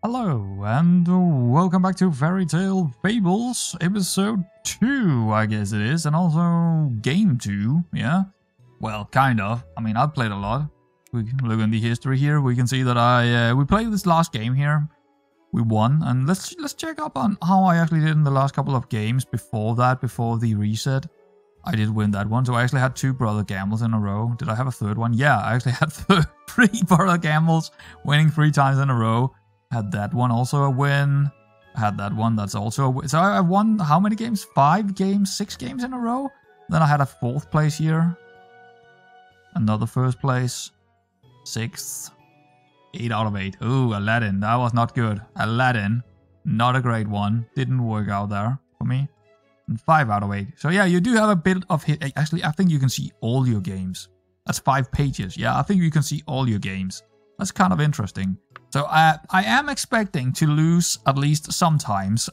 Hello, and welcome back to Fairytale Fables, episode 2, I guess it is, and also game 2, yeah? Well, kind of. I mean, I've played a lot. We can look in the history here, we can see that we played this last game here. We won, and let's check up on how I actually did in the last couple of games before that, before the reset. I did win that one, so I actually had 2 Brother Gambles in a row. Did I have a third one? Yeah, I actually had 3 Brother Gambles, winning 3 times in a row. Had that one also a win. Had that one, that's also a win. So I won how many games? 5 games? 6 games in a row? Then I had a 4th place here. Another 1st place. 6th. 8 out of 8. Ooh, Aladdin. That was not good. Aladdin. Not a great one. Didn't work out there for me. And 5 out of 8. So yeah, you do have a bit of hit. Actually, I think you can see all your games. That's 5 pages. Yeah, I think you can see all your games. That's kind of interesting. So I am expecting to lose at least sometimes.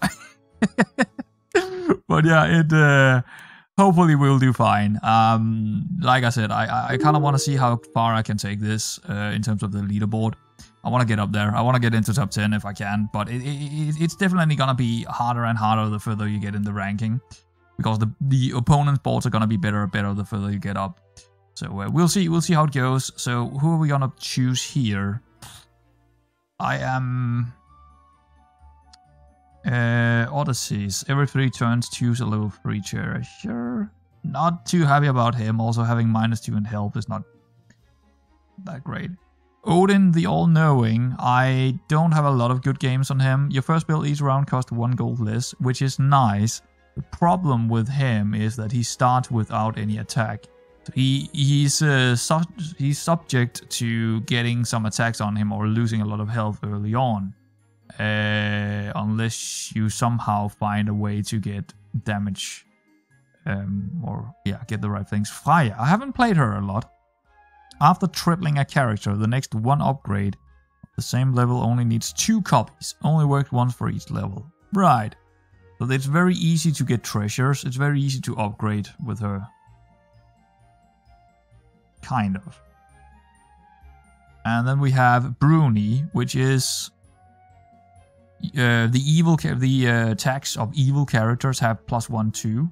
But yeah, it hopefully we'll do fine. Like I said, I kind of want to see how far I can take this in terms of the leaderboard. I want to get up there. I want to get into top 10 if I can. But it's definitely going to be harder and harder the further you get in the ranking. Because the opponent's boards are going to be better and better the further you get up. So we'll see how it goes. So who are we going to choose here? I am Odysseys. Every 3 turns, choose a level 3 chair. Sure. Not too happy about him. Also having -2 in health is not that great. Odin, the all-knowing. I don't have a lot of good games on him. Your first build each round costs 1 gold less, which is nice. The problem with him is that he starts without any attack. He's subject to getting some attacks on him or losing a lot of health early on. Unless you somehow find a way to get damage. Or, yeah, get the right things. Freya, I haven't played her a lot. After tripling a character, the next 1 upgrade of the same level only needs 2 copies. Only worked once for each level. Right. So it's very easy to get treasures. It's very easy to upgrade with her. Kind of. And then we have Bruni, which is the attacks of evil characters have +1/2.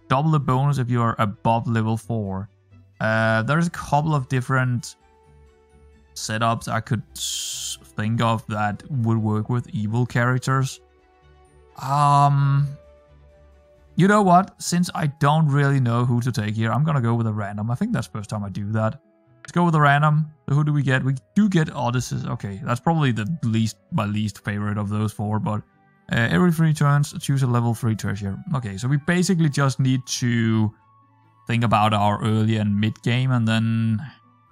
Double the bonus if you are above level 4. There's a couple of different setups I could think of that would work with evil characters. You know what? Since I don't really know who to take here, I'm gonna go with a random. I think that's the first time I do that. Let's go with a random. So who do we get? We do get Odysseus. Okay, that's probably my least favorite of those 4, but every 3 turns, choose a level 3 treasure. Okay, so we basically just need to think about our early and mid game, and then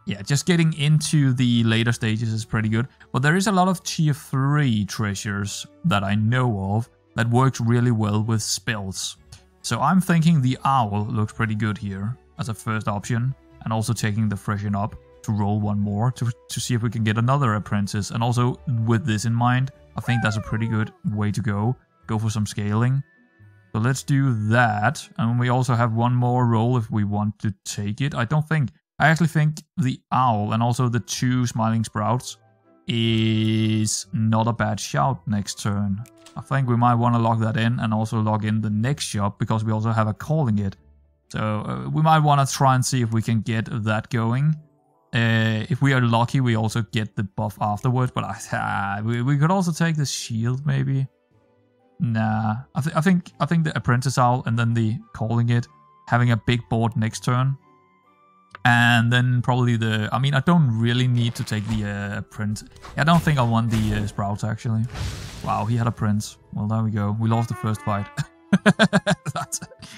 yeah, just getting into the later stages is pretty good. But there is a lot of tier 3 treasures that I know of that works really well with spells. So I'm thinking the owl looks pretty good here as a first option, and also taking the freshen up to roll 1 more to see if we can get another apprentice. And also with this in mind, I think that's a pretty good way to go. Go for some scaling. So let's do that. And we also have 1 more roll if we want to take it. I actually think the owl and also the 2 smiling sprouts is not a bad shout next turn. I think we might want to lock that in and also log in the next shop because we also have a calling it. So we might want to try and see if we can get that going. If we are lucky, we also get the buff afterwards. But we could also take the shield maybe. Nah, I think the apprentice owl and then the calling it, having a big board next turn. And then probably I mean, I don't really need to take the prince. I don't think I want the sprouts, actually. Wow, he had a prince. Well, there we go. We lost the first fight. That's it.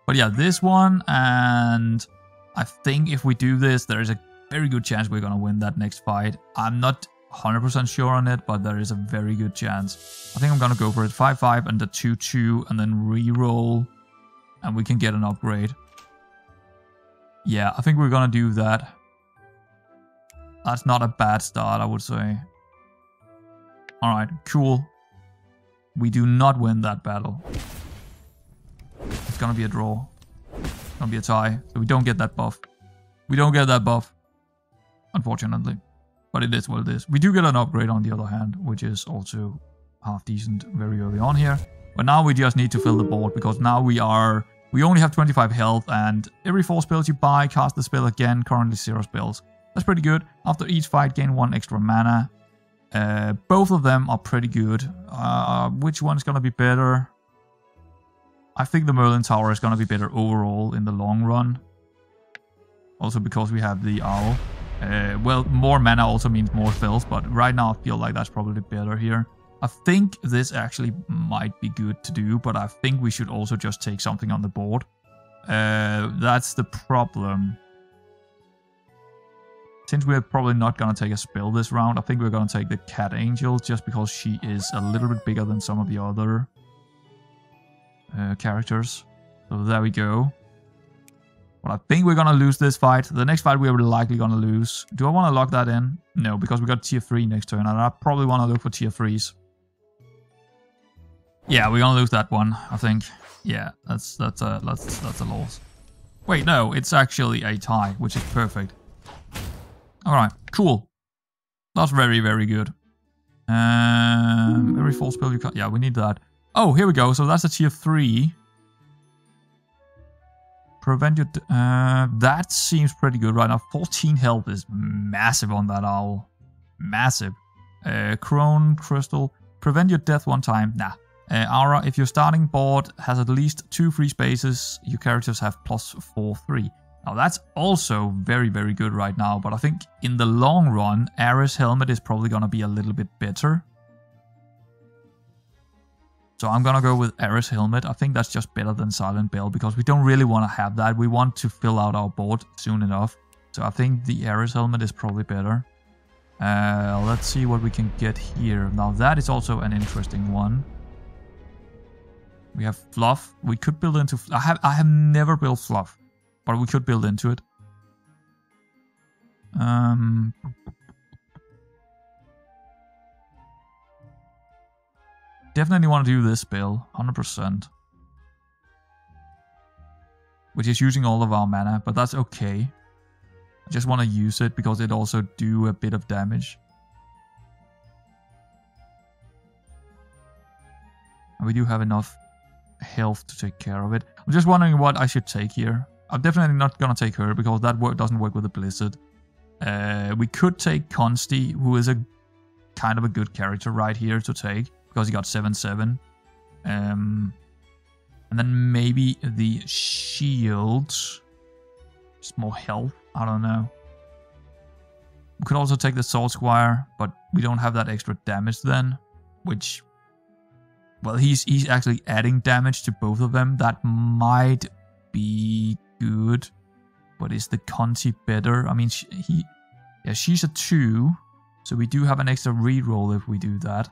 But yeah, this one, and I think if we do this, there is a very good chance we're going to win that next fight. I'm not 100% sure on it, but there is a very good chance. I think I'm going to go for it. 5-5 and the 2-2, and then re-roll, and we can get an upgrade. Yeah, I think we're gonna do that. That's not a bad start, I would say. Alright, cool. We do not win that battle. It's gonna be a draw. It's gonna be a tie. So we don't get that buff. We don't get that buff. Unfortunately. But it is what it is. We do get an upgrade on the other hand, which is also half decent very early on here. But now we just need to fill the board, because now we only have 25 health, and every 4 spells you buy, cast the spell again, currently 0 spells. That's pretty good. After each fight, gain 1 extra mana. Both of them are pretty good. Which one's gonna be better? I think the Merlin Tower is gonna be better overall in the long run. Also because we have the owl. Well, more mana also means more spells, but right now I feel like that's probably better here. I think this actually might be good to do, but I think we should also just take something on the board. That's the problem. Since we're probably not going to take a spell this round, I think we're going to take the Cat Angel, just because she is a little bit bigger than some of the other characters. So there we go. But I think we're going to lose this fight. The next fight we are likely going to lose. Do I want to lock that in? No, because we got tier 3 next turn, and I probably want to look for tier 3s. Yeah, we're gonna lose that one, I think. Yeah, that's a loss. Wait, no, it's actually a tie, which is perfect. Alright, cool. That's very, very good. Every 4 spell you cut. Yeah, we need that. Oh, here we go. So that's a tier 3. Prevent your... that seems pretty good right now. 14 health is massive on that owl. Massive. Crone, Crystal. Prevent your death 1 time. Nah. Aura, if your starting board has at least 2 free spaces, your characters have +4/+3. Now that's also very, very good right now, but I think in the long run, Ares Helmet is probably going to be a little bit better. So I'm going to go with Ares Helmet. I think that's just better than Silent Bell, because we don't really want to have that. We want to fill out our board soon enough. So I think the Ares Helmet is probably better. Let's see what we can get here. Now that is also an interesting one. We have Fluff. We could build into... I have never built Fluff, but we could build into it. Definitely want to do this spell, 100%. Which is using all of our mana, but that's okay. I just want to use it because it also do a bit of damage. And we do have enough health to take care of it. I'm just wondering what I should take here. I'm definitely not gonna take her because that doesn't work with the Blizzard. We could take Consti, who is a kind of a good character right here to take because he got 7/7. And then maybe the shield. Just more health. I don't know. We could also take the Sword Squire, but we don't have that extra damage then, which... Well, he's actually adding damage to both of them. That might be good. But is the Conti better? I mean, she's a 2. So we do have an extra reroll if we do that.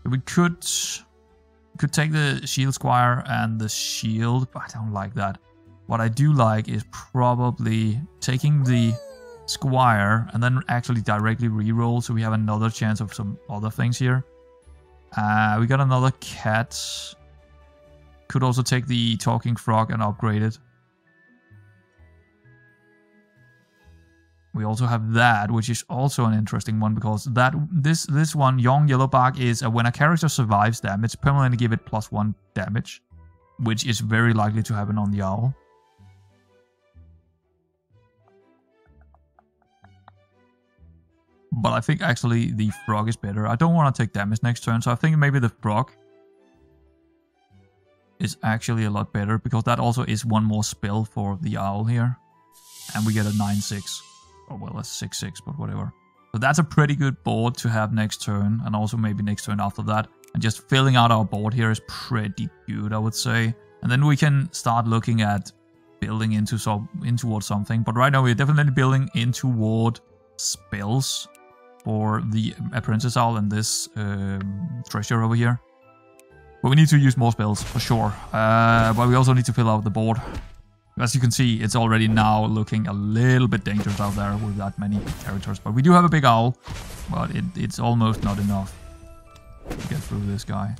We could take the Shield Squire and the Shield, but I don't like that. What I do like is probably taking the Squire and then actually directly reroll, so we have another chance of some other things here. We got another cat. Could also take the Talking Frog and upgrade it. We also have that, which is also an interesting one because this one, Young Yellowbark, is when a character survives damage, permanently give it +1 damage, which is very likely to happen on the owl. But I think actually the frog is better. I don't want to take damage next turn, so I think maybe the frog is actually a lot better, because that also is one more spell for the owl here. And we get a 9/6. Oh well, that's 6/6, but whatever. So that's a pretty good board to have next turn, and also maybe next turn after that. And just filling out our board here is pretty good, I would say. And then we can start looking at building in towards something. But right now we're definitely building in toward spells for the Apprentice Owl and this treasure over here. But we need to use more spells, for sure. But we also need to fill out the board. As you can see, it's already now looking a little bit dangerous out there with that many characters. But we do have a big owl, but it's almost not enough to get through this guy.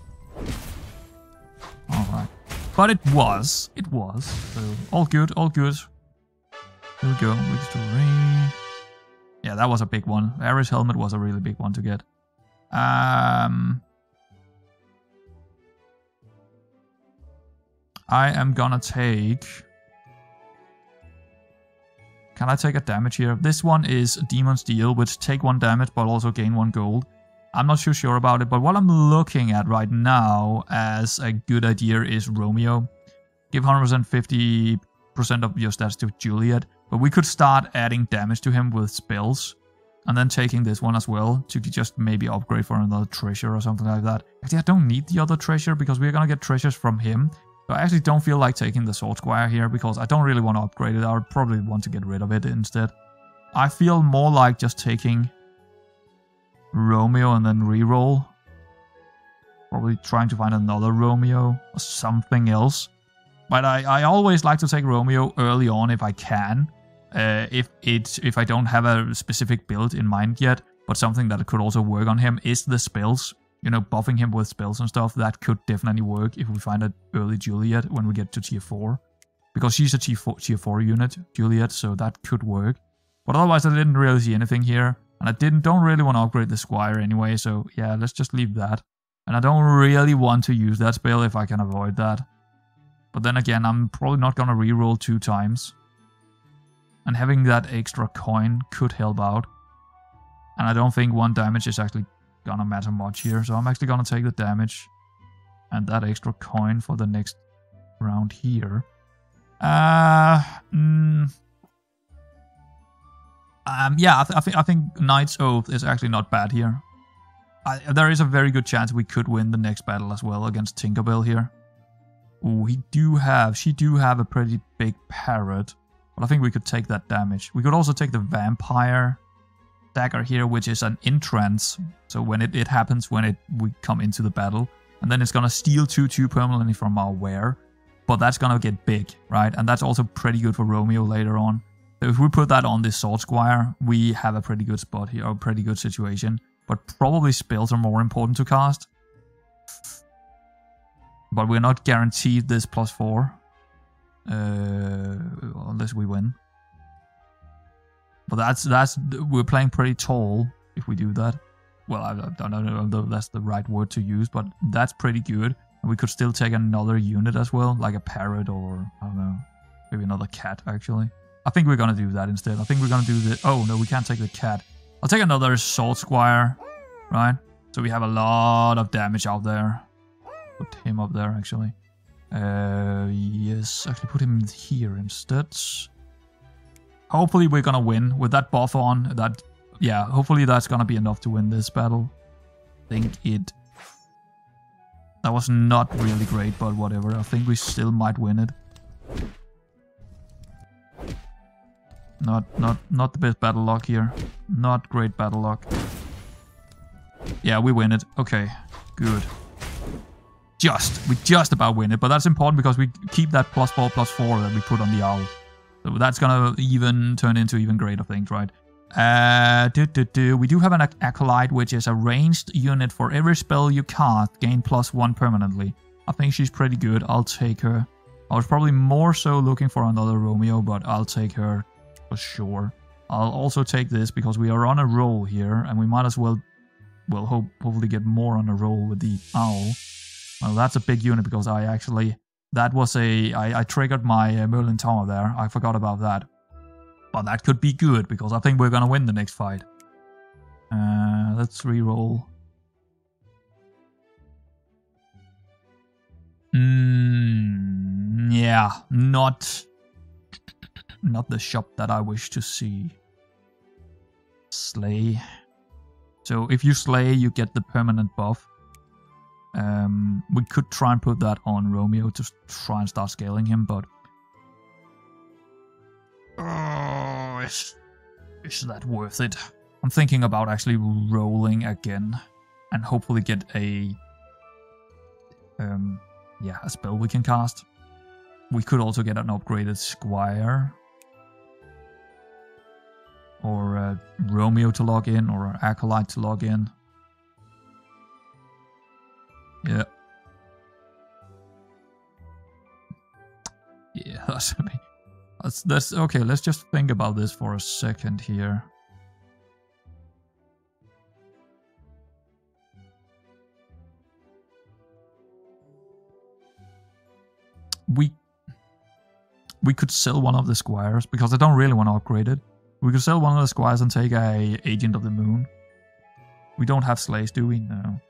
Alright. But it was. So all good, all good. Here we go. Victory. Yeah, that was a big one. Ares helmet was a really big one to get. I am gonna take... Can I take a damage here? This one is Demon's Deal, which take 1 damage but also gain 1 gold. I'm not too sure about it, but what I'm looking at right now as a good idea is Romeo. Give 150% of your stats to Juliet, but we could start adding damage to him with spells, and then taking this one as well to just maybe upgrade for another treasure or something like that. Actually, I don't need the other treasure because we're gonna get treasures from him. So I actually don't feel like taking the Sword Squire here because I don't really want to upgrade it. I would probably want to get rid of it instead. I feel more like just taking Romeo and then reroll. Probably trying to find another Romeo or something else. But I always like to take Romeo early on if I can. If I don't have a specific build in mind yet, but something that could also work on him is the spells. You know, buffing him with spells and stuff, that could definitely work if we find an early Juliet when we get to tier 4. Because she's a tier 4 unit, Juliet, so that could work. But otherwise I didn't really see anything here. And I don't really want to upgrade the Squire anyway, so yeah, let's just leave that. And I don't really want to use that spell if I can avoid that. But then again, I'm probably not gonna reroll 2 times. And having that extra coin could help out. And I don't think 1 damage is actually gonna matter much here, so I'm actually gonna take the damage and that extra coin for the next round here. Yeah, I think Knight's Oath is actually not bad here. There is a very good chance we could win the next battle as well against Tinkerbell here. Ooh, she do have a pretty big parrot, but I think we could take that damage. We could also take the vampire dagger here, which is an entrance. So when it happens when we come into the battle, and then it's gonna steal 2/2 permanently from our wear. But that's gonna get big, right? And that's also pretty good for Romeo later on. So if we put that on this Sword Squire, we have a pretty good spot here, or a pretty good situation. But probably spells are more important to cast. But we're not guaranteed this +4. Unless we win. But we're playing pretty tall if we do that. Well, I don't know if that's the right word to use, but that's pretty good. And we could still take another unit as well, like a parrot or, I don't know, maybe another cat actually. I think we're gonna do that instead. I think we're gonna do the... Oh, no, we can't take the cat. I'll take another Sword Squire, right? So we have a lot of damage out there. Put him up there, actually. Yes, actually put him here instead. Hopefully we're gonna win with that buff on. Yeah, hopefully that's gonna be enough to win this battle. I think that was not really great, but whatever. I think we still might win it. Not the best battle luck here. Not great battle luck. Yeah, we win it. Okay, good. We just about win it, but that's important because we keep that +4/+4 that we put on the owl. So that's gonna even turn into even greater things, right? We do have an acolyte, which is a ranged unit for every spell you cast, gain +1 permanently. I think she's pretty good. I'll take her. I was probably more so looking for another Romeo, but I'll take her for sure. I'll also take this because we are on a roll here, and we might as well hopefully get more on a roll with the owl. Well, that's a big unit because I triggered my Merlin Tower there. I forgot about that. But that could be good because I think we're gonna win the next fight. Let's reroll. Yeah, not the shop that I wish to see. Slay. So if you slay, you get the permanent buff. We could try and put that on Romeo to try and start scaling him, but is that worth it? I'm thinking about actually rolling again and hopefully get a spell we can cast. We could also get an upgraded Squire or a Romeo to log in or an Acolyte to log in. Yeah. Yeah, that's me. That's okay. Let's just think about this for a second here. We could sell one of the squires because I don't really want to upgrade it. We could sell one of the squires and take a Agent of the Moon. We don't have slaves, do we? No.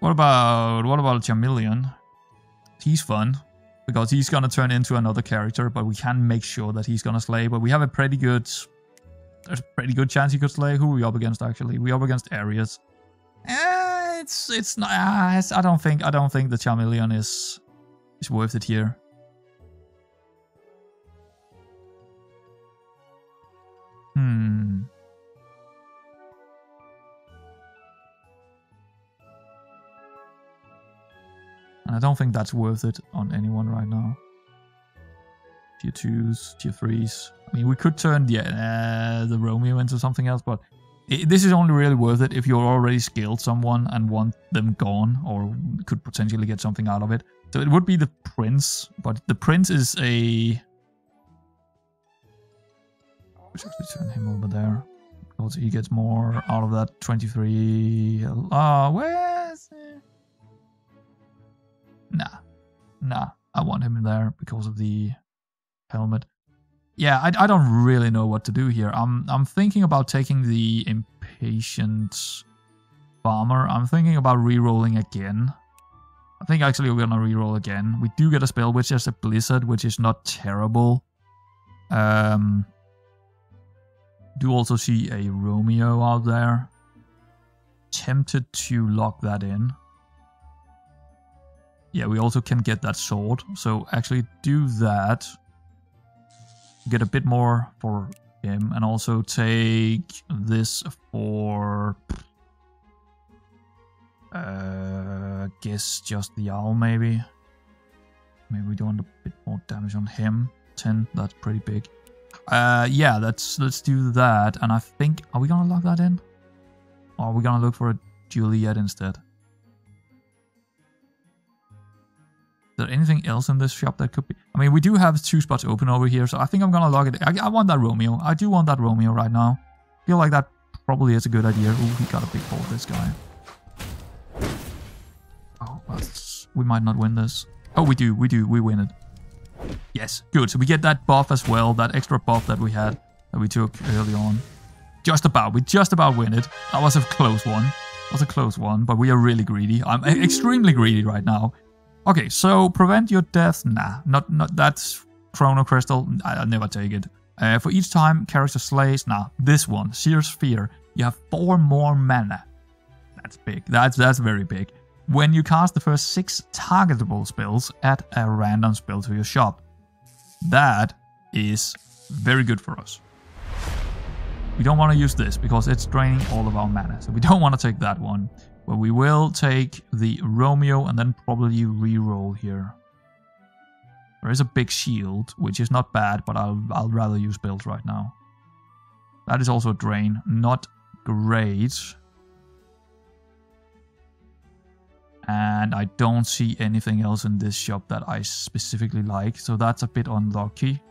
What about a Chameleon? He's fun because he's gonna turn into another character, but we can make sure that he's gonna slay. But we have a pretty good. There's a pretty good chance he could slay. Who are we up against actually? We up against Aries. It's not. I don't think the Chameleon is worth it here. And I don't think that's worth it on anyone right now. Tier 2s, Tier 3s. I mean, we could turn the Romeo into something else, but this is only really worth it if you're already skilled someone and want them gone, or could potentially get something out of it. So it would be the Prince, but the Prince is a... Let's actually turn him over there, because he gets more out of that 23... where's... Nah, I want him in there because of the helmet. Yeah, I don't really know what to do here. I'm thinking about taking the Impatient Farmer. I'm thinking about re-rolling again. I think actually we're gonna re-roll again. We do get a spell, which is a Blizzard, which is not terrible. Do also see a Romeo out there. Tempted to lock that in. Yeah, we also can get that sword. So actually do that. Get a bit more for him. And also take this for... guess just the owl maybe. Maybe we do want a bit more damage on him. 10, that's pretty big. Yeah, let's do that. And I think... Are we gonna lock that in? Or are we gonna look for a Juliet instead? Is there anything else in this shop that could be... I mean, we do have 2 spots open over here, so I think I'm gonna log it. I want that Romeo. I do want that Romeo right now. Feel like that probably is a good idea. Ooh, he got a big hold, this guy. Oh, we might not win this. Oh, we do. We win it. Yes, good. So we get that buff as well, that extra buff that we had, that we took early on. We just about win it. That was a close one. That was a close one, but we are really greedy. I'm extremely greedy right now. Okay, so prevent your death. Nah, not that's Chrono Crystal. I'll never take it. For each time character slays. Nah, this one, Seer Sphere. You have 4 more mana. That's big. That's very big. When you cast the first 6 targetable spells, add a random spell to your shop. That is very good for us. We don't want to use this because it's draining all of our mana. So we don't want to take that one. But we will take the Romeo and then probably re-roll here. There is a big shield, which is not bad, but I'll rather use builds right now. That is also a drain. Not great. And I don't see anything else in this shop that I specifically like. So that's a bit unlucky.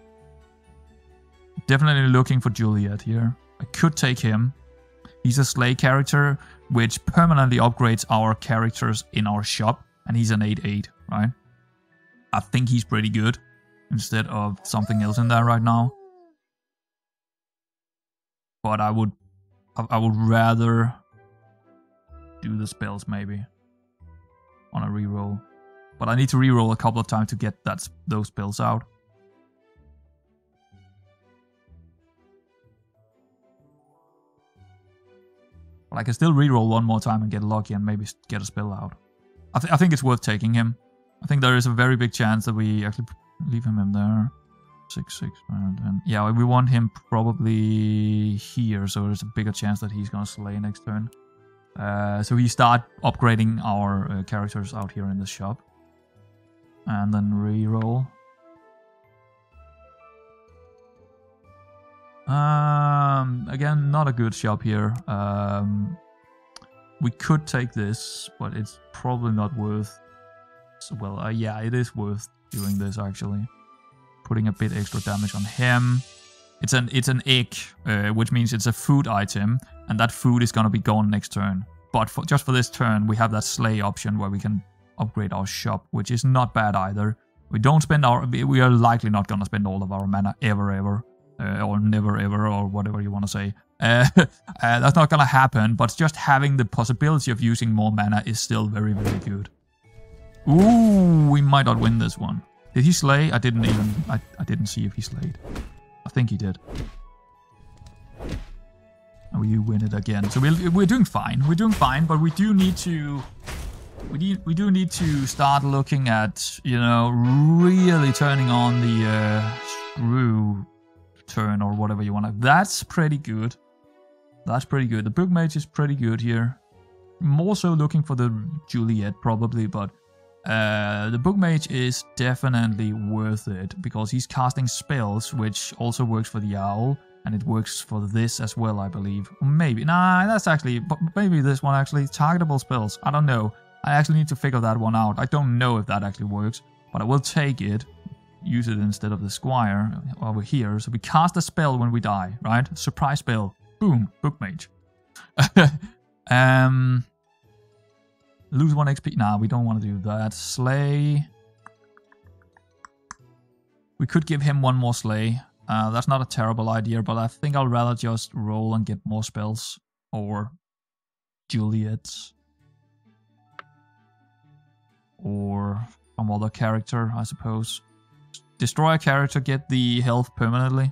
Definitely looking for Juliet here. I could take him. He's a slay character, which permanently upgrades our characters in our shop. And he's an 8/8, right? I think he's pretty good. Instead of something else in there right now. But I would rather do the spells maybe. On a reroll. But I need to reroll a couple of times to get those spells out. But I can still reroll one more time and get lucky and maybe get a spell out. I think it's worth taking him. I think there is a very big chance that we actually leave him in there. 6/6 and 10. Yeah, we want him probably here, so there's a bigger chance that he's gonna slay next turn. So we start upgrading our characters out here in the shop. And then reroll. Again, not a good shop here. We could take this, but it's probably not worth... Well, yeah, it is worth doing this actually. putting a bit extra damage on him. It's an egg, which means it's a food item, and that food is gonna be gone next turn. But just for this turn, we have that slay option where we can upgrade our shop, which is not bad either. We are likely not gonna spend all of our mana ever, or never ever, or whatever you want to say. That's not gonna happen, but just having the possibility of using more mana is still very, very good. Ooh, we might not win this one. Did he slay? I didn't see if he slayed. I think he did. And we win it again. So we're doing fine. We're doing fine, but we do need to start looking at, you know, really turning on the screw turn or whatever you want to. That's pretty good. That's pretty good. The book mage is pretty good here. More so looking for the Juliet probably, but the book mage is definitely worth it because he's casting spells, which also works for the owl, and it works for this as well, I believe. Maybe. Nah, that's actually, maybe this one actually. Targetable spells. I don't know. I actually need to figure that one out. I don't know if that actually works, but I will take it. Use it instead of the squire over here. So we cast a spell when we die, right? Surprise spell. Boom. Book mage. Lose 1 XP. Nah, we don't want to do that. Slay. We could give him one more slay. That's not a terrible idea, but I think I'll rather just roll and get more spells. Or Juliet. Or some other character, I suppose. Destroy a character, get the health permanently.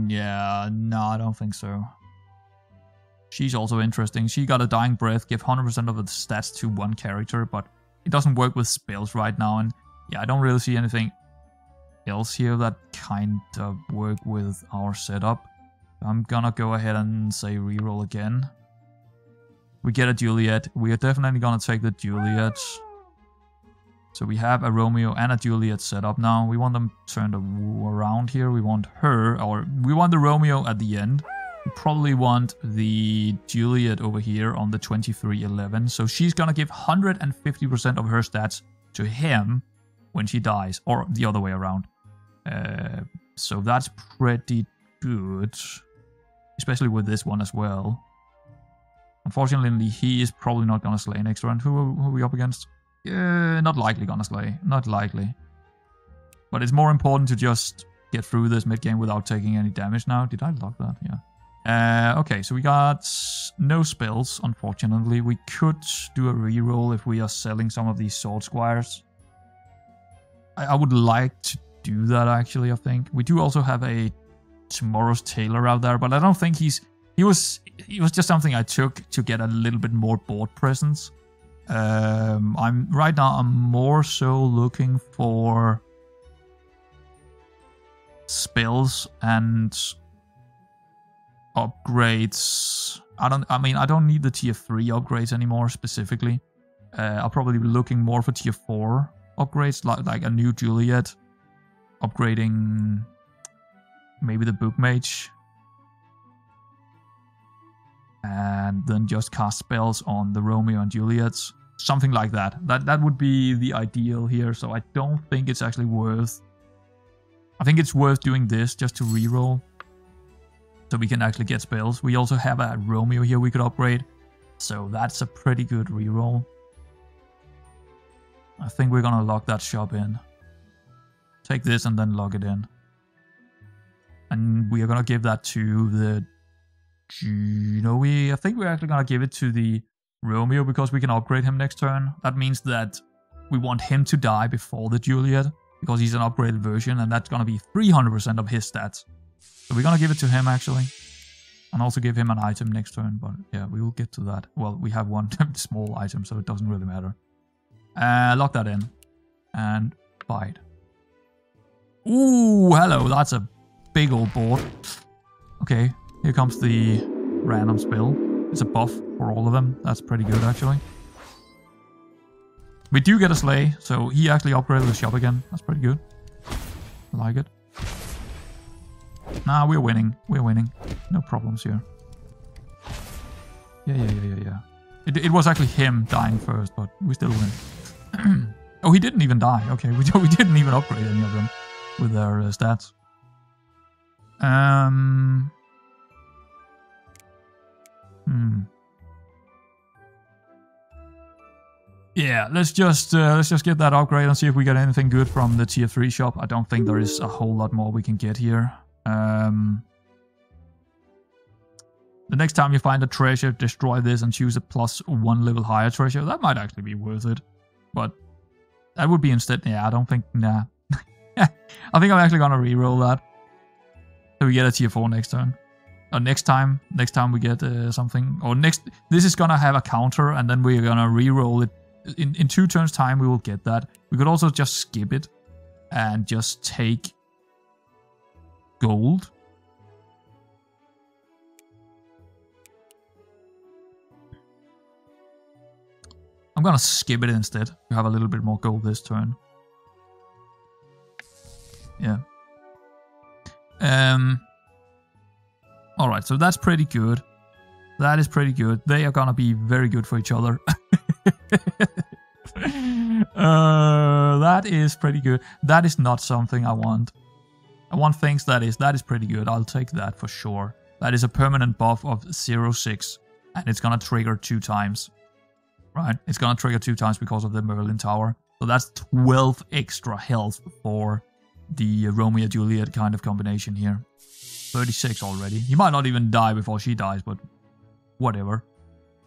Yeah, no, I don't think so. She's also interesting. She got a dying breath, give 100% of the stats to one character, but it doesn't work with spells right now. And yeah, I don't really see anything else here that kind of work with our setup. I'm gonna go ahead and say reroll again. We get a Juliet. We are definitely gonna take the Juliet. So we have a Romeo and a Juliet set up now. We want them turned around here. We want her, or we want the Romeo at the end. We probably want the Juliet over here on the 2311. So she's gonna give 150% of her stats to him when she dies, or the other way around. So that's pretty good, especially with this one as well. Unfortunately, he is probably not gonna slay next round. Who are we up against? Not likely gonna slay. Not likely. But it's more important to just get through this mid-game without taking any damage now. Did I lock that? Yeah. Okay, so we got no spells, unfortunately. We could do a reroll if we are selling some of these sword squires. I would like to do that, actually, I think. We do also have a Tomorrow's Tailor out there, but I don't think he was just something I took to get a little bit more board presence. Right now I'm more so looking for spells and upgrades. I don't need the tier 3 upgrades anymore specifically. I'll probably be looking more for tier 4 upgrades, like a new Juliet, upgrading maybe the book mage, and then just cast spells on the Romeo and Juliets. Something like that. That would be the ideal here, so I don't think it's actually worth... I think it's worth doing this just to reroll, so we can actually get spells. We also have a Romeo here we could upgrade, so that's a pretty good reroll. I think we're gonna lock that shop in. Take this and then log it in. And we are gonna give that to the... I think we're actually gonna give it to the Romeo because we can upgrade him next turn. That means that we want him to die before the Juliet because he's an upgraded version, and that's gonna be 300% of his stats. So we're gonna give it to him actually, and also give him an item next turn. But yeah, we will get to that. Well, we have one small item, so it doesn't really matter. Lock that in and bite. Ooh, hello, that's a big old board. Okay, here comes the random spell. It's a buff for all of them. That's pretty good, actually. We do get a slay, so he actually upgraded the shop again. That's pretty good. I like it. Nah, we're winning. We're winning. No problems here. Yeah. It was actually him dying first, but we still win. Oh, he didn't even die. Okay, we didn't even upgrade any of them with their stats. Yeah, let's just get that upgrade and see if we get anything good from the tier 3 shop. I don't think there is a whole lot more we can get here. The next time you find a treasure, destroy this and choose a +1 level higher treasure. That might actually be worth it. But that would be instead... Yeah, I don't think... Nah. I think I'm actually going to reroll that. So we get a tier 4 next turn. Or next time we get something... Or next... This is going to have a counter and then we're going to reroll it. In 2 turns time we will get that. We could also just skip it. And just take... gold. I'm gonna skip it instead. You have a little bit more gold this turn. Yeah. Alright, so that's pretty good. That is pretty good. They are gonna be very good for each other. That is pretty good. That is not something I want. I want things that is pretty good. I'll take that for sure. That is a permanent buff of 0.6. And it's gonna trigger 2 times. Right, it's gonna trigger 2 times because of the Merlin Tower. So that's 12 extra health for the Romeo Juliet kind of combination here. 36 already. He might not even die before she dies, but whatever.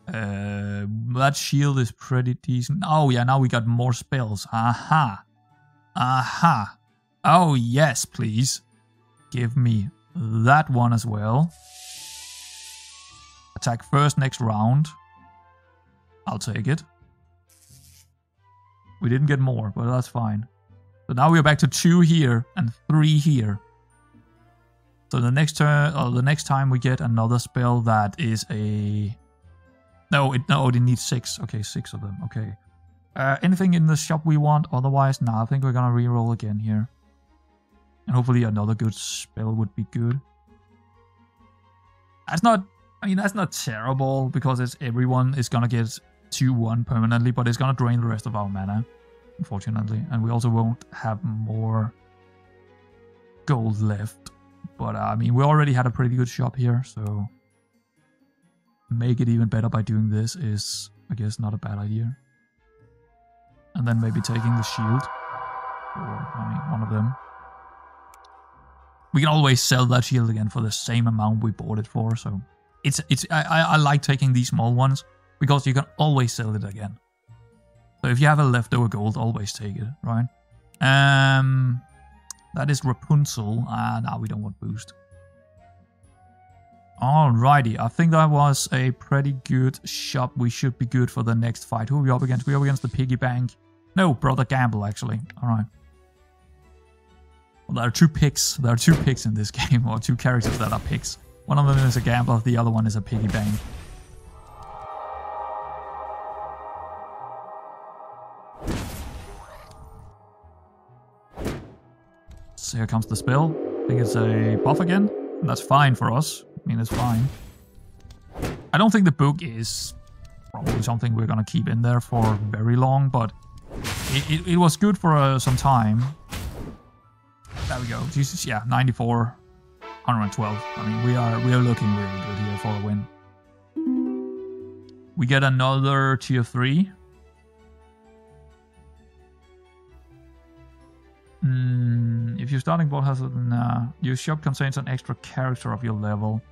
That shield is pretty decent. Oh yeah, now we got more spells. Aha. Aha. Oh yes, please. Give me that one as well. Attack first next round. I'll take it. We didn't get more, but that's fine. So now we're back to 2 here and 3 here. So the next turn, or the next time we get another spell that is a... No, it needs 6. Okay, 6 of them. Okay. Anything in the shop we want? Otherwise, nah, I think we're gonna reroll again here. And hopefully another good spell would be good. That's not... I mean, that's not terrible because it's everyone is gonna get 2-1 permanently, but it's gonna drain the rest of our mana, unfortunately. And we also won't have more gold left. But I mean, we already had a pretty good shop here, so make it even better by doing this is, I guess, not a bad idea. And then maybe taking the shield, or I mean, one of them. We can always sell that shield again for the same amount we bought it for, so I like taking these small ones because you can always sell it again. So if you have a leftover gold, always take it, right? That is Rapunzel. Now we don't want boost. Alrighty, I think that was a pretty good shop. We should be good for the next fight. Who are we up against? We're up against the piggy bank. No, Brother Gamble, actually. Alright. Well, there are 2 picks. There are 2 picks in this game, or 2 characters that are picks. One of them is a gambler, the other one is a piggy bank. So here comes the spell. I think it's a buff again. And that's fine for us. I mean, it's fine. I don't think the book is probably something we're going to keep in there for very long, but it was good for some time. There we go. Jesus, yeah, 94, 112. I mean, we are looking really good here for a win. We get another tier 3. If your starting board has your shop contains an extra character of your level.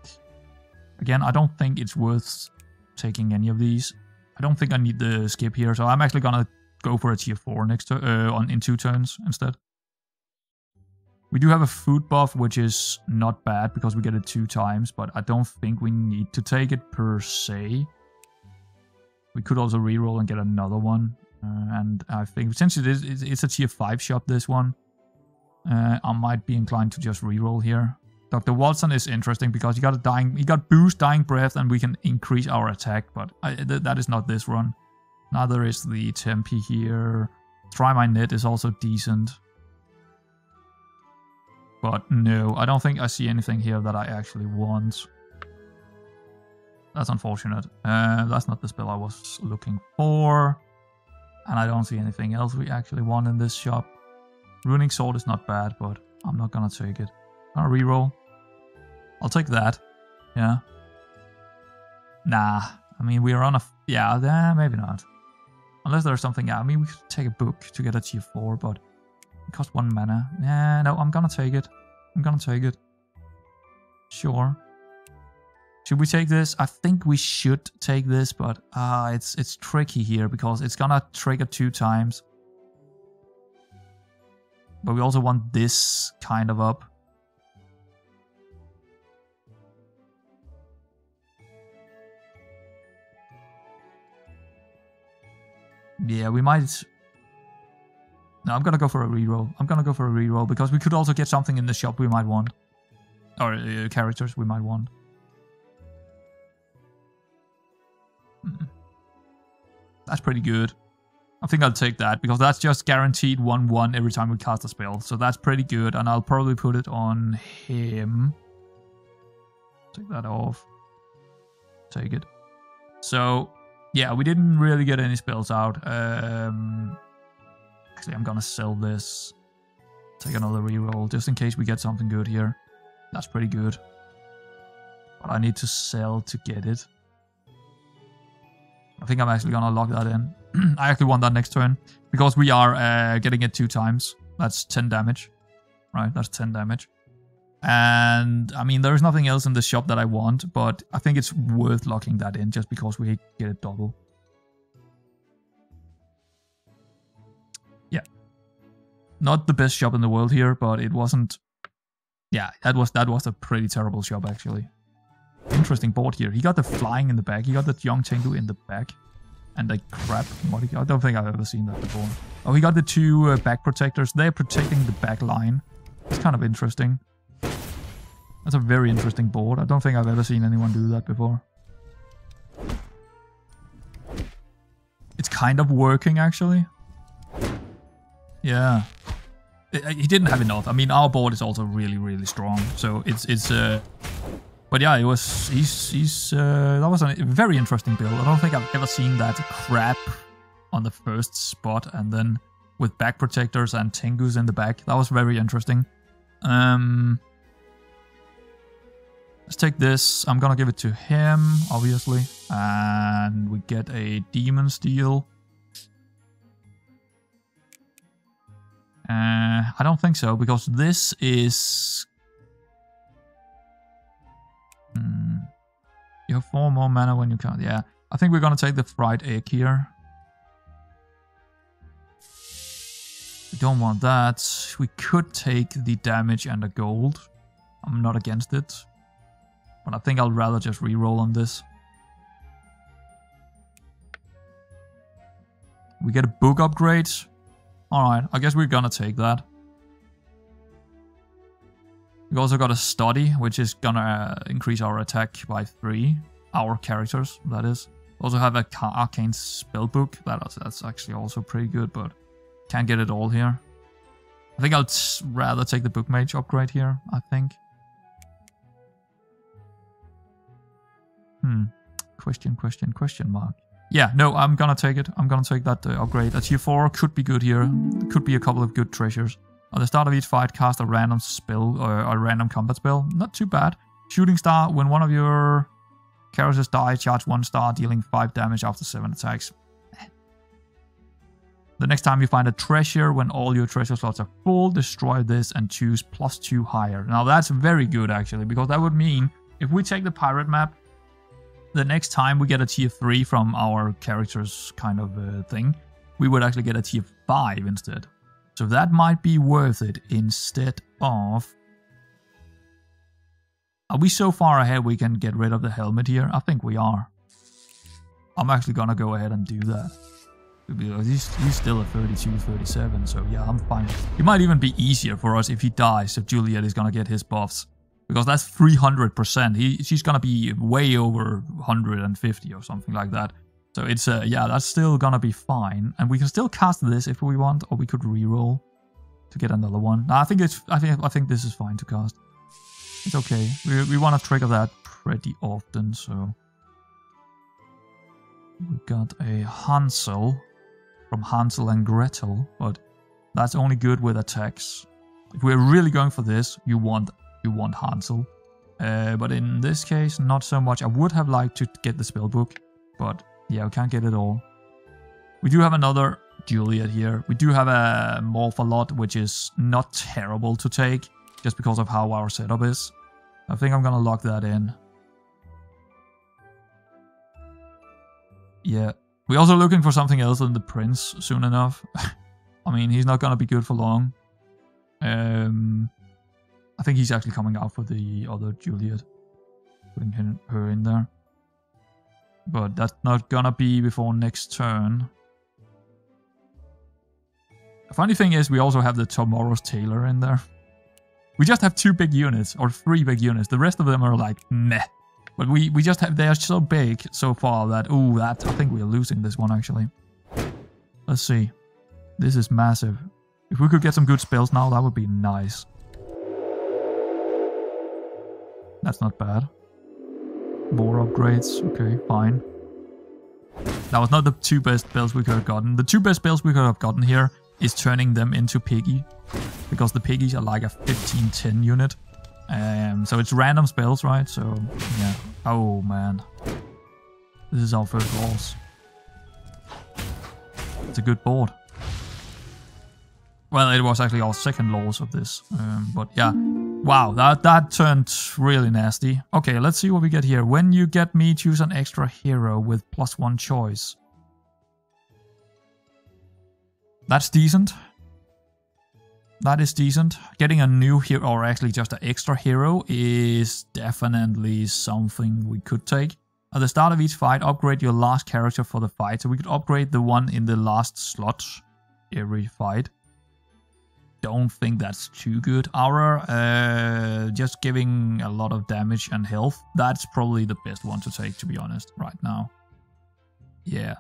Again, I don't think it's worth taking any of these. I don't think I need the skip here, so I'm actually gonna go for a tier 4 next in 2 turns instead. We do have a food buff, which is not bad because we get it 2 times, but I don't think we need to take it per se. We could also reroll and get another one. And I think since it's a tier 5 shop, this one, I might be inclined to just reroll here. Dr. Watson is interesting because he got boost, dying breath, and we can increase our attack, but that is not this run. Neither is the Tempe here. Try My Net is also decent. But no, I don't think I see anything here that I actually want. That's unfortunate. That's not the spell I was looking for. And I don't see anything else we actually want in this shop. Ruining Sword is not bad, but I'm not gonna take it. I'm gonna reroll. I'll take that. Yeah. Nah. I mean, we're on a... Yeah, maybe not. Unless there's something... I mean, we could take a book to get a tier 4, but... It costs 1 mana. Yeah, no, I'm gonna take it. I'm gonna take it. Sure. Should we take this? I think we should take this, but it's tricky here because it's gonna trigger 2 times. But we also want this kind of up. Yeah, we might... No, I'm gonna go for a reroll. I'm gonna go for a reroll because we could also get something in the shop we might want. Or characters we might want. That's pretty good. I think I'll take that because that's just guaranteed 1/1 every time we cast a spell. So that's pretty good, and I'll probably put it on him. Take that off. Take it. So, yeah, we didn't really get any spells out. Actually, I'm gonna sell this. Take another reroll just in case we get something good here. That's pretty good. But I need to sell to get it. I think I'm actually gonna lock that in. I actually want that next turn because we are getting it 2 times. That's 10 damage. Right, that's 10 damage. And I mean, there's nothing else in the shop that I want, but I think it's worth locking that in just because we get it double. Yeah. Not the best shop in the world here, but it wasn't... Yeah, that was a pretty terrible shop actually. Interesting board here. He got the flying in the back. He got the young Tengu in the back. And the crab. I don't think I've ever seen that before. Oh, he got the 2 back protectors. They're protecting the back line. It's kind of interesting. That's a very interesting board. I don't think I've ever seen anyone do that before. It's kind of working, actually. Yeah. He didn't have enough. I mean, our board is also really, really strong. So it's but yeah, it was... that was a very interesting build. I don't think I've ever seen that crap on the first spot, and then with back protectors and Tengus in the back. That was very interesting. Let's take this. I'm gonna give it to him, obviously. And we get a Demon Steel. I don't think so, because this is... You have 4 more mana when you count. Yeah, I think we're gonna take the fried egg here. We don't want that. We could take the damage and the gold. I'm not against it. But I think I'll rather just reroll on this. We get a book upgrade. Alright, I guess we're gonna take that. We also got a study, which is gonna increase our attack by 3. Our characters, that is. Also have a arcane spellbook. That's actually also pretty good, but can't get it all here. I think I'll rather take the book mage upgrade here, I think. Question mark. Yeah, no, I'm gonna take it. I'm gonna take that upgrade. A tier 4 could be good here. Could be a couple of good treasures. At the start of each fight, cast a random spell or a random combat spell. Not too bad. Shooting star. When one of your characters die, charge 1 star, dealing 5 damage after 7 attacks. The next time you find a treasure, when all your treasure slots are full, destroy this and choose +2 higher. Now that's very good actually, because that would mean if we take the pirate map, the next time we get a tier 3 from our character's kind of thing, we would actually get a tier 5 instead. So that might be worth it instead of... Are we so far ahead we can get rid of the helmet here? I think we are. I'm actually gonna go ahead and do that. Because he's still at 32, 37, so yeah, I'm fine. It might even be easier for us if he dies, if Juliet is gonna get his buffs. Because that's 300%. She's gonna be way over 150 or something like that. So it's yeah, that's still gonna be fine, and we can still cast this if we want, or we could reroll to get another one. No, I think this is fine to cast. It's okay. We want to trigger that pretty often, so we got a Hansel. from Hansel and Gretel, but that's only good with attacks. If we're really going for this, you want Hansel. But in this case, not so much. I would have liked to get the spell book, but yeah, we can't get it all. We do have another Juliet here. We do have a Morph-a-Lot, which is not terrible to take, just because of how our setup is. I think I'm gonna lock that in. Yeah. We're also looking for something else than the Prince soon enough. I mean, he's not gonna be good for long. I think he's actually coming out for the other Juliet. Putting her in there. But that's not gonna be before next turn. The funny thing is we also have the Tomorrow's Tailor in there. We just have 2 big units, or 3 big units. The rest of them are like, meh. But we just have, they are so big so far that, ooh, I think we are losing this one actually. Let's see. This is massive. If we could get some good spells now, that would be nice. That's not bad. More upgrades. Okay, fine. That was not the 2 best spells we could have gotten. The 2 best spells we could have gotten here is turning them into Piggy. Because the Piggies are like a 15-10 unit. So it's random spells, right? So, yeah. Oh, man. This is our first loss. It's a good board. Well, it was actually our second loss of this. But yeah. Wow, that turned really nasty. Okay, let's see what we get here. When you get me, choose an extra hero with +1 choice. That's decent. That is decent. Getting a new hero, or actually just an extra hero, is definitely something we could take. At the start of each fight, upgrade your last character for the fight. So we could upgrade the one in the last slot every fight. Don't think that's too good. Aura, just giving a lot of damage and health. That's probably the best one to take, to be honest, right now. Yeah,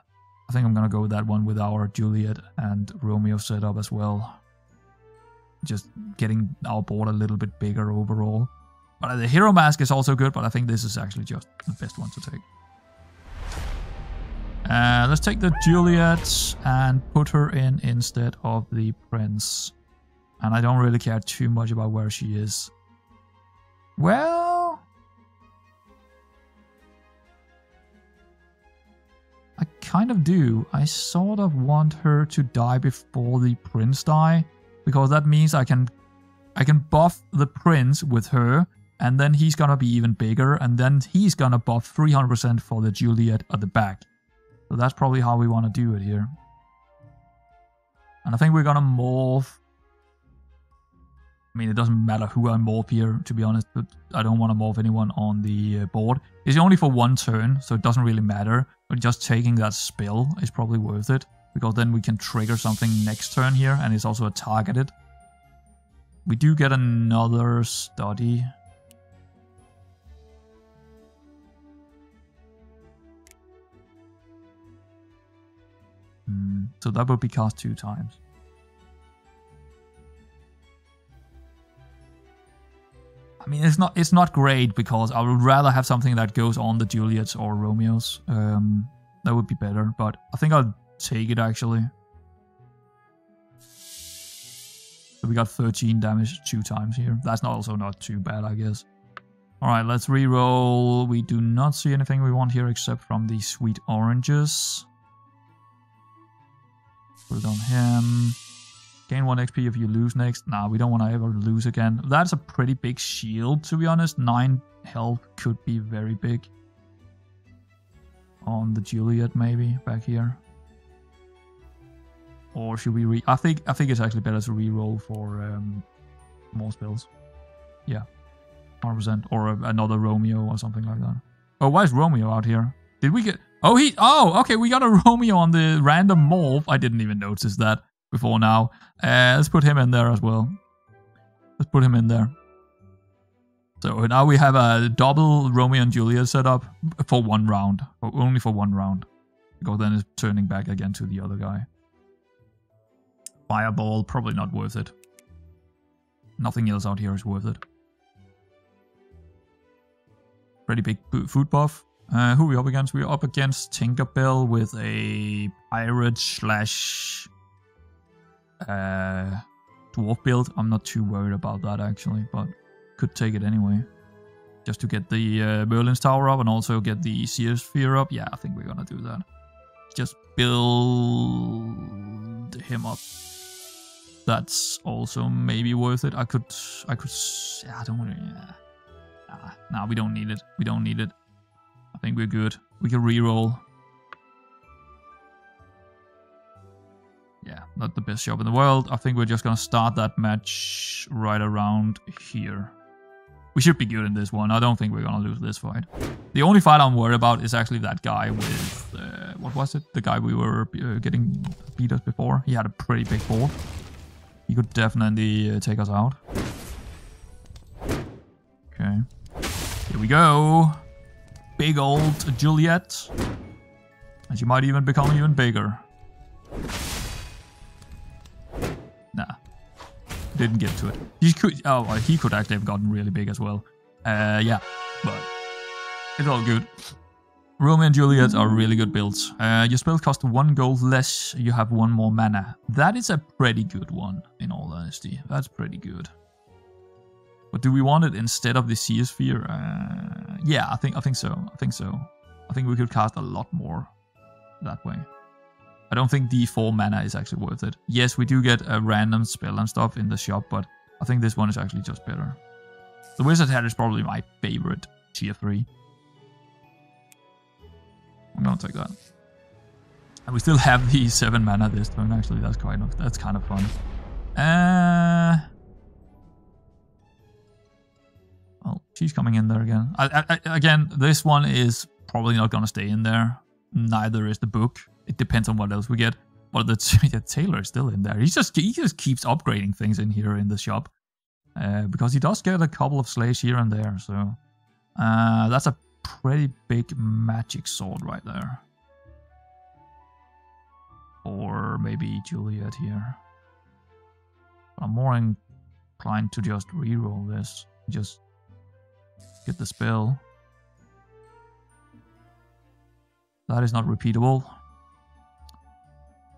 I think I'm gonna go with that one with our Juliet and Romeo setup as well. Just getting our board a little bit bigger overall. But the hero mask is also good, but I think this is actually just the best one to take. Let's take the Juliet and put her in instead of the Prince. And I don't really care too much about where she is. Well, I kind of do. I sort of want her to die before the Prince die. Because that means I can buff the Prince with her, and then he's gonna be even bigger, and then he's gonna buff 300% for the Juliet at the back. So that's probably how we want to do it here. And I think we're gonna morph. I mean, it doesn't matter who I morph here, to be honest, but I don't want to morph anyone on the board. It's only for 1 turn, so it doesn't really matter. But just taking that spell is probably worth it. Because then we can trigger something next turn here, and it's also a targeted. We do get another study. So that would be cast 2 times. I mean, it's not great, because I would rather have something that goes on the Juliets or Romeos. That would be better, but I think I'll take it actually. So we got 13 damage 2 times here. That's also not too bad, I guess. Alright, let's reroll. We do not see anything we want here except from the sweet oranges. Put it on him. Gain 1 XP if you lose next. Nah, we don't want to ever lose again. That's a pretty big shield, to be honest. 9 health could be very big. On the Juliet, maybe, back here. Or should we I think it's actually better to reroll for more spells. Yeah, 100%. Or another Romeo or something like that. Oh, why is Romeo out here? Did we get... Oh, okay, we got a Romeo on the random morph. I didn't even notice that before now. Let's put him in there as well. Let's put him in there. So now we have a double Romeo and Juliet set up for 1 round. Only for 1 round. Because then it's turning back again to the other guy. Fireball, probably not worth it. Nothing else out here is worth it. Pretty big food buff. Who are we up against? We're up against Tinkerbell with a pirate slash dwarf build. I'm not too worried about that actually, but could take it anyway. Just to get the Merlin's Tower up and also get the Seer Sphere up. Yeah, I think we're gonna do that. Just build him up. That's also maybe worth it. I could. Yeah, I don't want to. Yeah. Nah, we don't need it. We don't need it. I think we're good. We can reroll. Yeah, not the best shop in the world. I think we're just gonna start that match right around here. We should be good in this one. I don't think we're gonna lose this fight. The only fight I'm worried about is actually that guy with... what was it? The guy we were getting beat us before. He had a pretty big board. He could definitely take us out. Okay. Here we go. Big old Juliet. And she might even become even bigger. Nah. Didn't get to it. He could actually have gotten really big as well. Yeah, but it's all good. Romeo and Juliet are really good builds. Your spells cost 1 gold less, you have 1 more mana. That is a pretty good one, in all honesty. That's pretty good. But do we want it instead of the Seer Sphere? Yeah, I think so. I think we could cast a lot more that way. I don't think the 4 mana is actually worth it. Yes, we do get a random spell and stuff in the shop, but I think this one is actually just better. The Wizard Hat is probably my favorite tier 3. I'm gonna take that. And we still have the 7 mana this turn, actually. That's kind of fun. Well, she's coming in there again. Again, this one is probably not gonna stay in there. Neither is the book. It depends on what else we get. But the tailor is still in there. He just keeps upgrading things in here in the shop. Because he does get a couple of slays here and there. So that's a pretty big magic sword right there. Or maybe Juliet here. I'm more inclined to just reroll this. Just get the spell. That is not repeatable.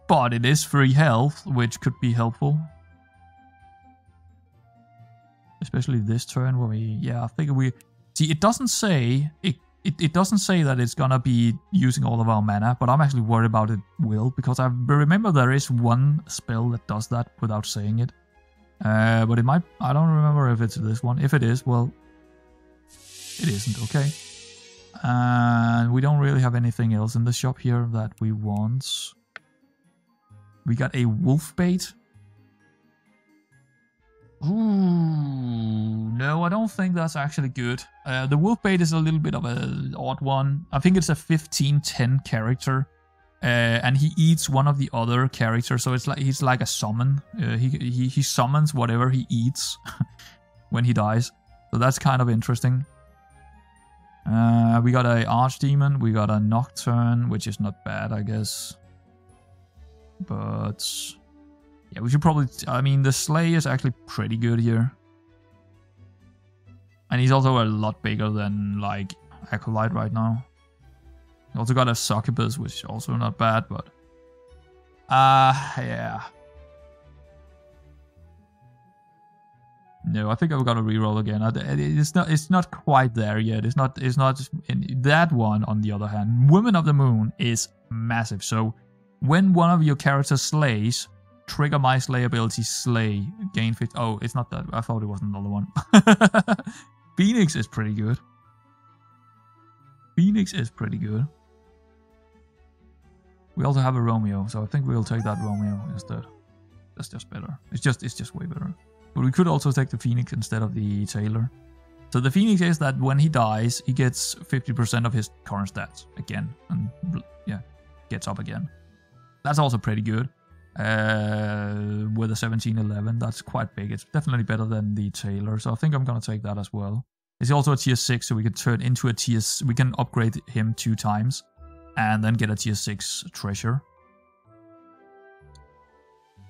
But it is free health, which could be helpful. Especially this turn where we... Yeah, I think we... See, it doesn't say... It doesn't say that it's gonna be using all of our mana, but I'm actually worried about it will, because I remember there is one spell that does that without saying it. But it might... I don't remember if it's this one. If it is, well... It isn't, okay. And we don't really have anything else in the shop here that we want. We got a wolf bait. Ooh, no, I don't think that's actually good. The wolf bait is a little bit of an odd one. I think it's a 15-10 character. And he eats one of the other characters, so it's like he's like a summon. He summons whatever he eats when he dies. So that's kind of interesting. We got a archdemon, we got a nocturne, which is not bad, I guess. But yeah, we should probably... I mean, the Slay is actually pretty good here. And he's also a lot bigger than, like, Acolyte right now. We also got a Succubus, which is also not bad, but... yeah. No, I think I've got to reroll again. It's not quite there yet. It's not in that one. On the other hand, Women of the Moon is massive. So when one of your characters slays, trigger my slay ability, slay, gain 50. Oh, it's not that. I thought it was another one. Phoenix is pretty good. Phoenix is pretty good. We also have a Romeo, so I think we'll take that Romeo instead. That's just better. It's just way better. But we could also take the Phoenix instead of the Tailor. So the Phoenix is that when he dies, he gets 50% of his current stats again. And yeah, gets up again. That's also pretty good. With a 17-11, that's quite big. It's definitely better than the Tailor. So I think I'm going to take that as well. It's also a tier 6, so we can turn into a tier... We can upgrade him 2 times. And then get a tier 6 treasure.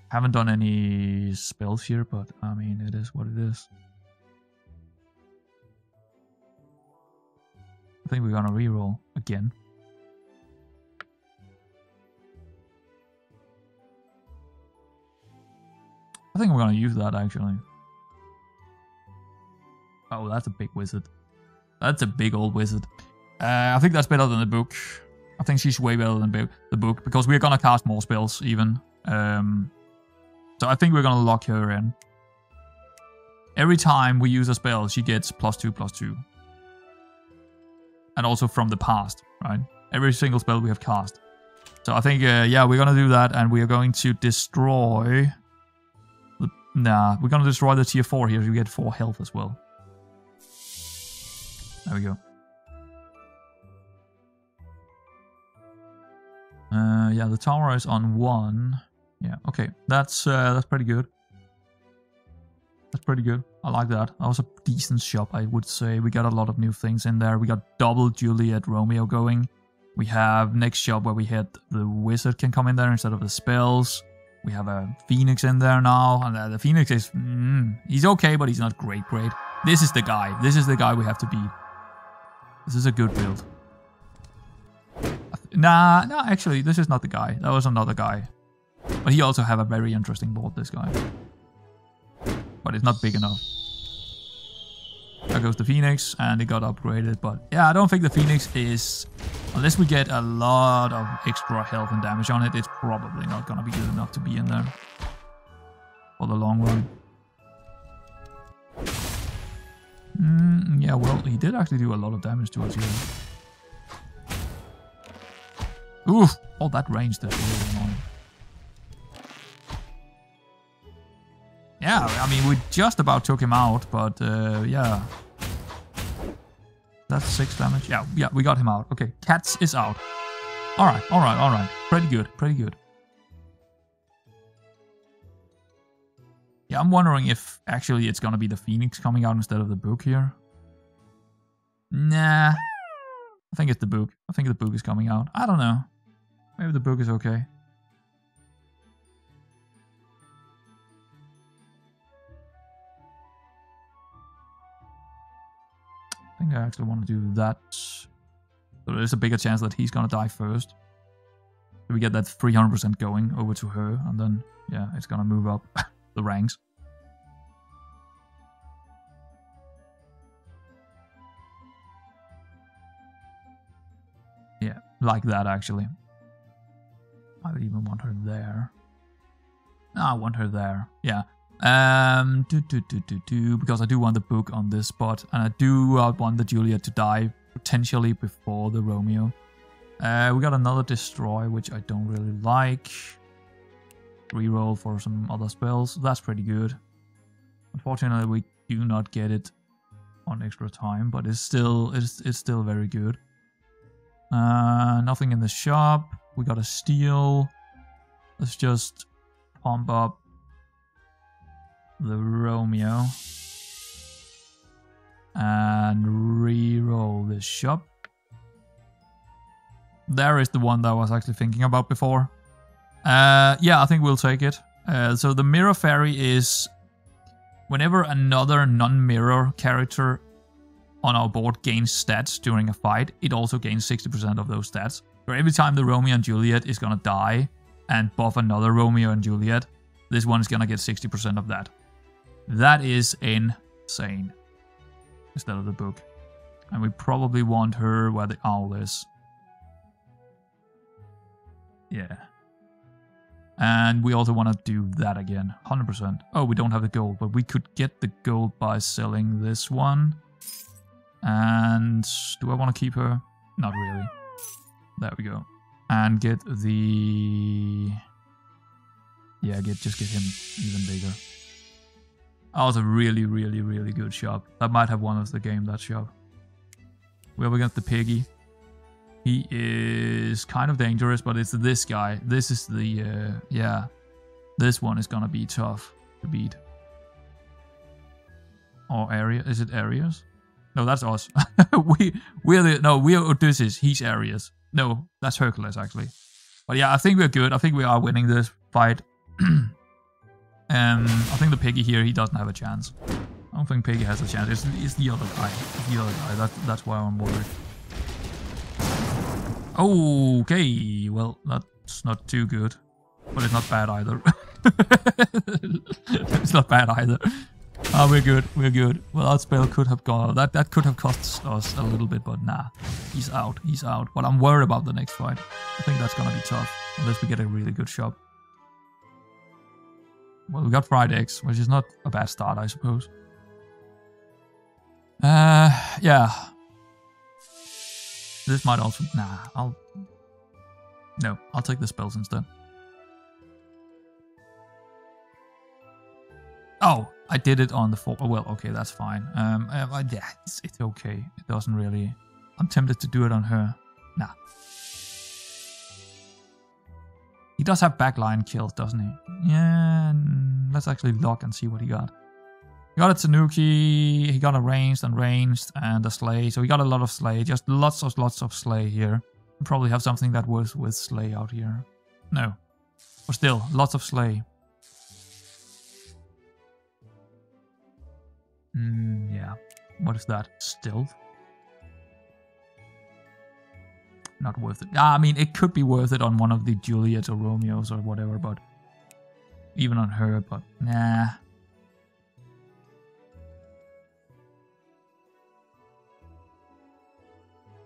Haven't done any spells here, but I mean, it is what it is. I think we're gonna reroll again. again. I think we're gonna use that actually. Oh, that's a big wizard. That's a big old wizard. I think that's better than the book. I think she's way better than the book because we're gonna cast more spells even. So I think we're gonna lock her in. Every time we use a spell, she gets +2/+2. And also from the past, right? Every single spell we have cast. So I think, yeah, we're gonna do that, and we are going to destroy... we're gonna destroy the tier 4 here, so we get 4 health as well. There we go. Yeah, the tower is on 1. Yeah, okay, that's pretty good. That's pretty good. I like that. That was a decent shop, I would say. We got a lot of new things in there. We got double Juliet Romeo going. We have next shop where we had the wizard can come in there instead of the spells. We have a phoenix in there now. And the phoenix is... he's okay, but he's not great. This is the guy. This is the guy we have to beat. This is a good build. Nah, no, actually, this is not the guy. That was another guy. But he also have a very interesting board, this guy. But it's not big enough. There goes the Phoenix, and it got upgraded. But yeah, I don't think the Phoenix is... Unless we get a lot of extra health and damage on it, it's probably not going to be good enough to be in there. For the long run. Yeah, well, he did actually do a lot of damage to us here. Oof! Oh, that range is really annoying. Yeah, I mean, we just about took him out, but yeah. That's 6 damage. Yeah, we got him out. Okay, Cats is out. Alright. Pretty good. Yeah, I'm wondering if actually it's gonna be the Phoenix coming out instead of the book here. Nah. I think it's the book. I think the book is coming out. I don't know. Maybe the book is okay. I think I actually want to do that. So there's a bigger chance that he's gonna die first. So we get that 300% going over to her, and then, yeah, it's gonna move up the ranks. Yeah, like that actually. I would even want her there. No, I want her there. Yeah. Because I do want the book on this spot, and I do want the Juliet to die potentially before the Romeo. We got another destroy, which I don't really like. Reroll for some other spells. That's pretty good. Unfortunately, we do not get it on extra time, but it's still very good. Nothing in the shop. We got a steal. Let's just pump up the Romeo and re-roll this shop. There is the one that I was actually thinking about before. Yeah, I think we'll take it. So the mirror fairy is whenever another non-mirror character on our board gains stats during a fight, it also gains 60% of those stats. So every time the Romeo and Juliet is gonna die and buff another Romeo and Juliet, this one is gonna get 60% of that. That is insane. Instead of the book. And we probably want her where the owl is. Yeah. And we also want to do that again. 100%. Oh, we don't have the gold, but we could get the gold by selling this one. And do I want to keep her? Not really. There we go. And get the... Yeah, just get him even bigger. That was a really, really, really good shop. That might have won us the game, that shop. We're up against the piggy. He is kind of dangerous, but it's this guy. This is the... yeah. This one is gonna be tough to beat. Or area. Is it areas? No, that's us. we're Odysseus. He's Ares. No, that's Hercules, actually. But yeah, I think we're good. I think we are winning this fight. I think the piggy here, he doesn't have a chance. I don't think piggy has a chance. It's the other guy. It's the other guy. That's why I'm worried. Okay, well, that's not too good. But it's not bad either. It's not bad either. Oh, we're good, we're good. Well, that spell could have gone... That could have cost us a little bit, but nah. He's out, he's out. But I'm worried about the next fight. I think that's gonna be tough. Unless we get a really good shot. Well, we got fried eggs, which is not a bad start, I suppose. Yeah. This might also... Nah, No, I'll take the spells instead. Oh, I did it on the 4. Oh, well, okay, that's fine. Yeah, it's okay. It doesn't really... I'm tempted to do it on her. Nah. He does have backline kills, doesn't he? Yeah, let's actually look and see what he got. He got a Tanuki, he got a ranged and a Slay. So he got a lot of Slay, just lots of Slay here. We'll probably have something that works with Slay out here. No. But still, lots of Slay. Yeah. What is that? Stealth? Not worth it. I mean, it could be worth it on one of the Juliets or Romeos or whatever, but... Even on her, but nah.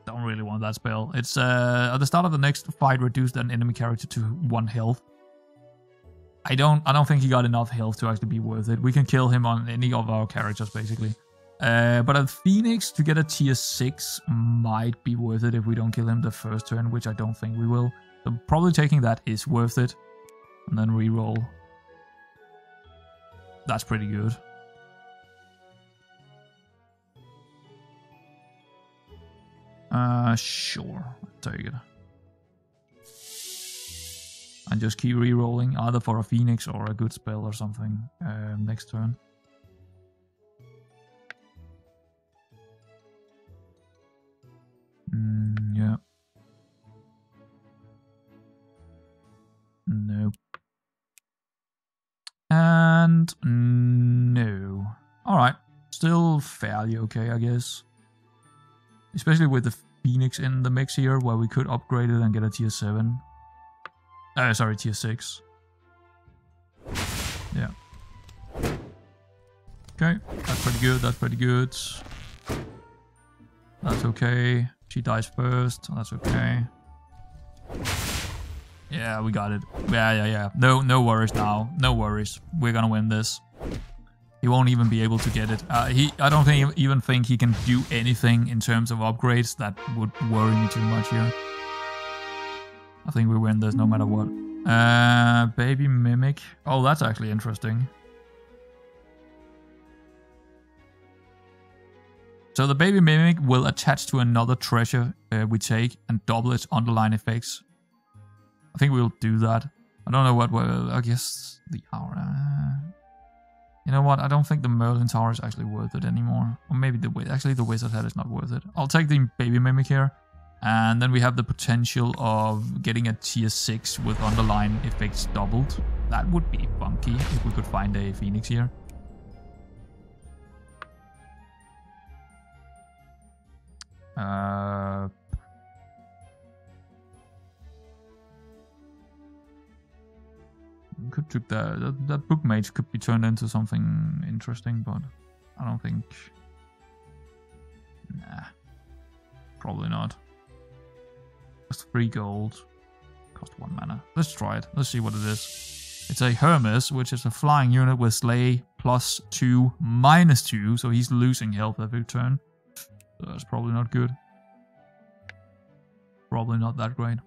Don't really want that spell. It's at the start of the next fight, reduce an enemy character to 1 health. I don't think he got enough health to actually be worth it. We can kill him on any of our characters, basically. But a Phoenix to get a tier 6 might be worth it if we don't kill him the first turn, which I don't think we will. So probably taking that is worth it. And then reroll. That's pretty good. Sure. I'll take it. And just keep re-rolling either for a Phoenix or a good spell or something next turn. Yeah. Nope. And no. Alright. Still fairly okay, I guess. Especially with the Phoenix in the mix here, where we could upgrade it and get a tier 7. Sorry, tier 6. Yeah. Okay, that's pretty good, that's pretty good. That's okay. She dies first, that's okay. Yeah, we got it. Yeah. No worries now. No worries. We're gonna win this. He won't even be able to get it. I don't even think he can do anything in terms of upgrades that would worry me too much here. I think we win this no matter what. Baby Mimic. Oh, that's actually interesting. So the Baby Mimic will attach to another treasure we take and double its underline effects. I think we'll do that. I don't know what, I guess the aura. You know what? I don't think the Merlin Tower is actually worth it anymore. Or maybe the Wizard Head is not worth it. I'll take the Baby Mimic here. And then we have the potential of getting a tier 6 with underline effects doubled. That would be funky if we could find a Phoenix here. Could took that book mage could be turned into something interesting, but I don't think. Nah, probably not. Cost 3 gold, cost 1 mana. Let's try it. Let's see what it is. It's a Hermes, which is a flying unit with Slay +2, -2, so he's losing health every turn. So that's probably not good. Probably not that great.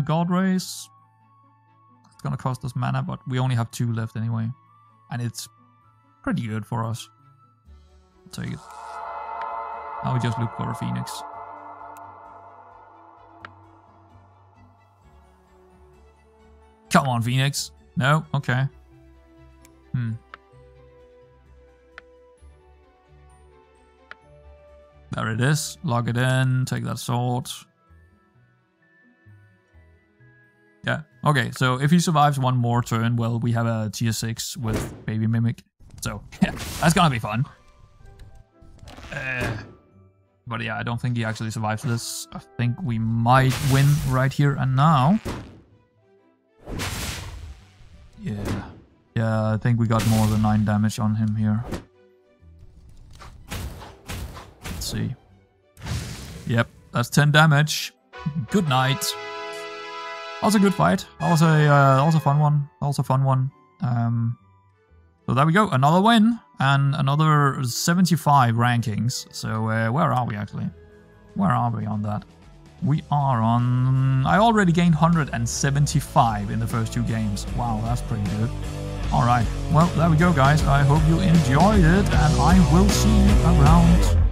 God Race. It's gonna cost us mana, but we only have 2 left anyway. And it's pretty good for us. I'll take it. Now we just look for a Phoenix. Come on, Phoenix. No? Okay. There it is. Lock it in. Take that sword. Yeah, okay, so if he survives 1 more turn, well, we have a tier 6 with Baby Mimic. So, yeah, that's gonna be fun. But yeah, I don't think he actually survives this. I think we might win right here and now. Yeah. Yeah, I think we got more than 9 damage on him here. Let's see. Yep, that's 10 damage. Good night. That was a good fight. That was a fun one. That was a fun one. So there we go. Another win and another 75 rankings. So where are we actually? Where are we on that? We are on... I already gained 175 in the first 2 games. Wow, that's pretty good. Alright, well, there we go, guys. I hope you enjoyed it, and I will see you around.